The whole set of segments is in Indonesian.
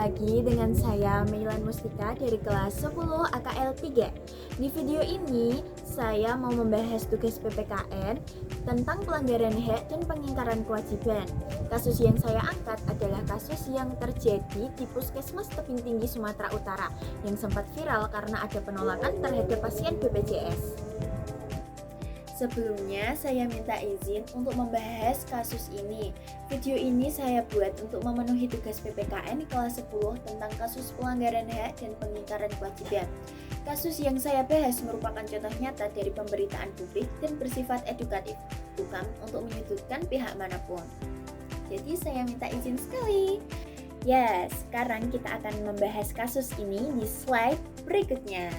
lagi dengan saya Meilan Mustika dari kelas 10 AKL 3. Di video ini saya mau membahas tugas PPKN tentang pelanggaran hak dan pengingkaran kewajiban. Kasus yang saya angkat adalah kasus yang terjadi di Puskesmas Tebing Tinggi Sumatera Utara yang sempat viral karena ada penolakan terhadap pasien BPJS. Sebelumnya saya minta izin untuk membahas kasus ini. Video ini saya buat untuk memenuhi tugas PPKN di kelas 10 tentang kasus pelanggaran hak dan pengingkaran kewajiban. Kasus yang saya bahas merupakan contoh nyata dari pemberitaan publik dan bersifat edukatif, bukan untuk menyudutkan pihak manapun. Jadi saya minta izin sekali. Ya, sekarang kita akan membahas kasus ini di slide berikutnya.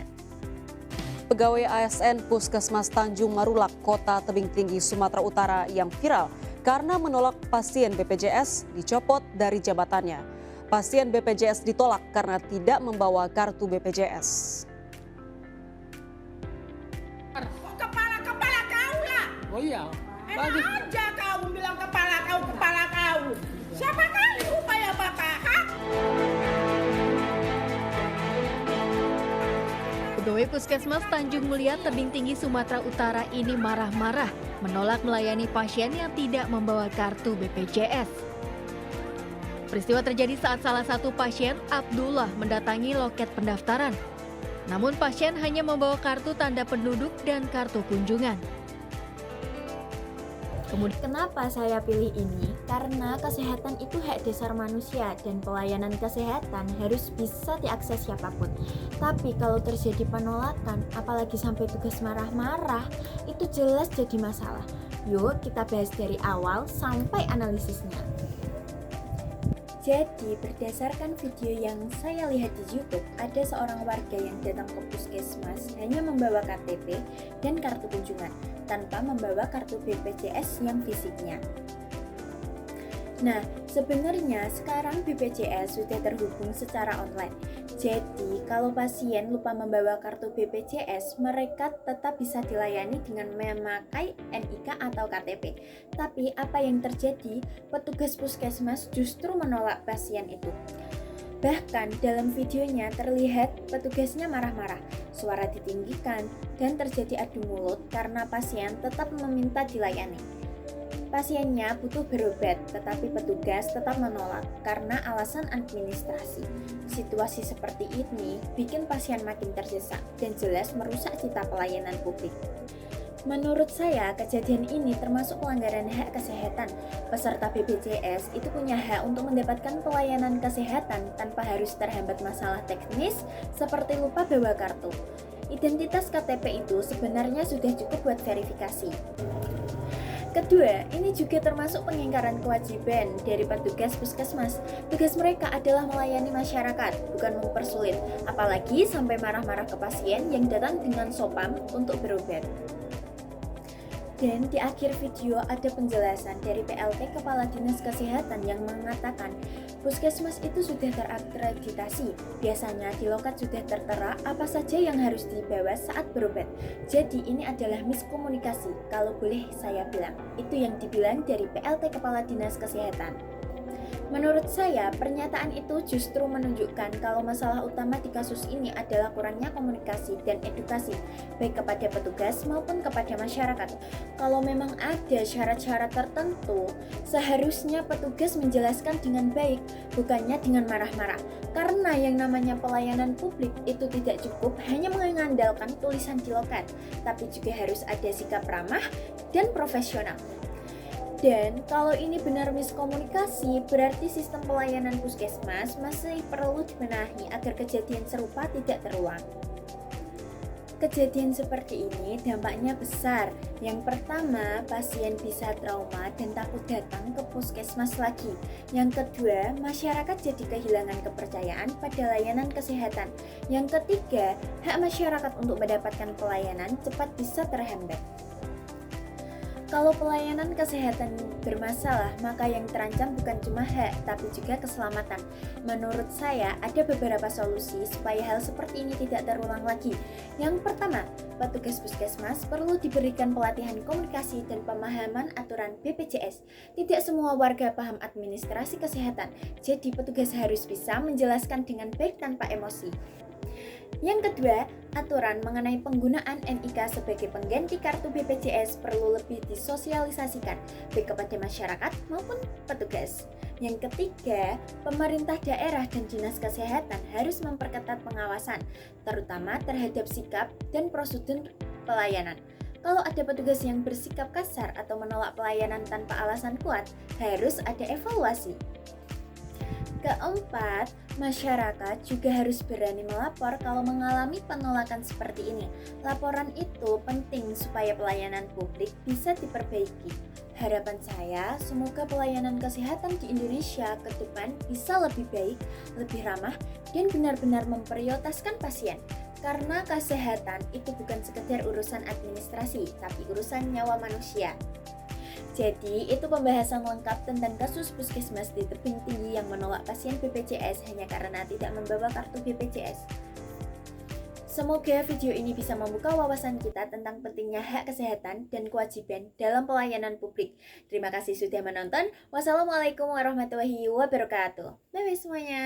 Pegawai ASN Puskesmas Tanjung Marulak, Kota Tebing Tinggi, Sumatera Utara yang viral karena menolak pasien BPJS dicopot dari jabatannya. Pasien BPJS ditolak karena tidak membawa kartu BPJS. Kepala kau lah. Oh iya. Enak aja kau bilang kepala kau. Siapa kali upaya bapak? Pegawai Puskesmas Tanjung Mulia Tebing Tinggi Sumatera Utara ini marah-marah menolak melayani pasien yang tidak membawa kartu BPJS. Peristiwa terjadi saat salah satu pasien, Abdullah, mendatangi loket pendaftaran. Namun pasien hanya membawa kartu tanda penduduk dan kartu kunjungan. Kenapa saya pilih ini? Karena kesehatan itu hak dasar manusia dan pelayanan kesehatan harus bisa diakses siapapun. Tapi kalau terjadi penolakan, apalagi sampai tugas marah-marah, itu jelas jadi masalah. Yuk kita bahas dari awal sampai analisisnya. Jadi berdasarkan video yang saya lihat di YouTube, ada seorang warga yang datang ke puskesmas hanya membawa KTP dan kartu kunjungan tanpa membawa kartu BPJS yang fisiknya. Nah, sebenarnya sekarang BPJS sudah terhubung secara online. Jadi, kalau pasien lupa membawa kartu BPJS, mereka tetap bisa dilayani dengan memakai NIK atau KTP. Tapi apa yang terjadi? Petugas puskesmas justru menolak pasien itu. Bahkan dalam videonya terlihat petugasnya marah-marah, suara ditinggikan, dan terjadi adu mulut karena pasien tetap meminta dilayani. Pasiennya butuh berobat, tetapi petugas tetap menolak karena alasan administrasi. Situasi seperti ini bikin pasien makin terdesak dan jelas merusak cita pelayanan publik. Menurut saya, kejadian ini termasuk pelanggaran hak kesehatan. Peserta BPJS itu punya hak untuk mendapatkan pelayanan kesehatan tanpa harus terhambat masalah teknis seperti lupa bawa kartu. Identitas KTP itu sebenarnya sudah cukup buat verifikasi. Kedua, ini juga termasuk pengingkaran kewajiban dari petugas puskesmas. Tugas mereka adalah melayani masyarakat, bukan mempersulit, apalagi sampai marah-marah ke pasien yang datang dengan sopam untuk berobat. Dan di akhir video ada penjelasan dari PLT Kepala Dinas Kesehatan yang mengatakan puskesmas itu sudah terakreditasi. Biasanya di loket sudah tertera apa saja yang harus dibawa saat berobat. Jadi ini adalah miskomunikasi, kalau boleh saya bilang. Itu yang dibilang dari PLT Kepala Dinas Kesehatan. Menurut saya, pernyataan itu justru menunjukkan kalau masalah utama di kasus ini adalah kurangnya komunikasi dan edukasi, baik kepada petugas maupun kepada masyarakat. Kalau memang ada syarat-syarat tertentu, seharusnya petugas menjelaskan dengan baik, bukannya dengan marah-marah. Karena yang namanya pelayanan publik itu tidak cukup hanya mengandalkan tulisan di loket, tapi juga harus ada sikap ramah dan profesional. Dan kalau ini benar miskomunikasi, berarti sistem pelayanan puskesmas masih perlu dibenahi agar kejadian serupa tidak terulang. Kejadian seperti ini dampaknya besar. Yang pertama, pasien bisa trauma dan takut datang ke puskesmas lagi. Yang kedua, masyarakat jadi kehilangan kepercayaan pada layanan kesehatan. Yang ketiga, hak masyarakat untuk mendapatkan pelayanan cepat bisa terhambat. Kalau pelayanan kesehatan bermasalah, maka yang terancam bukan cuma hak, tapi juga keselamatan. Menurut saya, ada beberapa solusi supaya hal seperti ini tidak terulang lagi. Yang pertama, petugas puskesmas perlu diberikan pelatihan komunikasi dan pemahaman aturan BPJS. Tidak semua warga paham administrasi kesehatan, jadi petugas harus bisa menjelaskan dengan baik tanpa emosi. Yang kedua, aturan mengenai penggunaan NIK sebagai pengganti kartu BPJS perlu lebih disosialisasikan baik kepada masyarakat maupun petugas. Yang ketiga, pemerintah daerah dan dinas kesehatan harus memperketat pengawasan, terutama terhadap sikap dan prosedur pelayanan. Kalau ada petugas yang bersikap kasar atau menolak pelayanan tanpa alasan kuat, harus ada evaluasi. Keempat, masyarakat juga harus berani melapor kalau mengalami penolakan seperti ini. Laporan itu penting supaya pelayanan publik bisa diperbaiki. Harapan saya, semoga pelayanan kesehatan di Indonesia ke depan bisa lebih baik, lebih ramah, dan benar-benar memprioritaskan pasien. Karena kesehatan itu bukan sekedar urusan administrasi, tapi urusan nyawa manusia. Jadi, itu pembahasan lengkap tentang kasus puskesmas di tebing tinggi yang menolak pasien BPJS hanya karena tidak membawa kartu BPJS. Semoga video ini bisa membuka wawasan kita tentang pentingnya hak kesehatan dan kewajiban dalam pelayanan publik. Terima kasih sudah menonton. Wassalamualaikum warahmatullahi wabarakatuh. Bye-bye semuanya.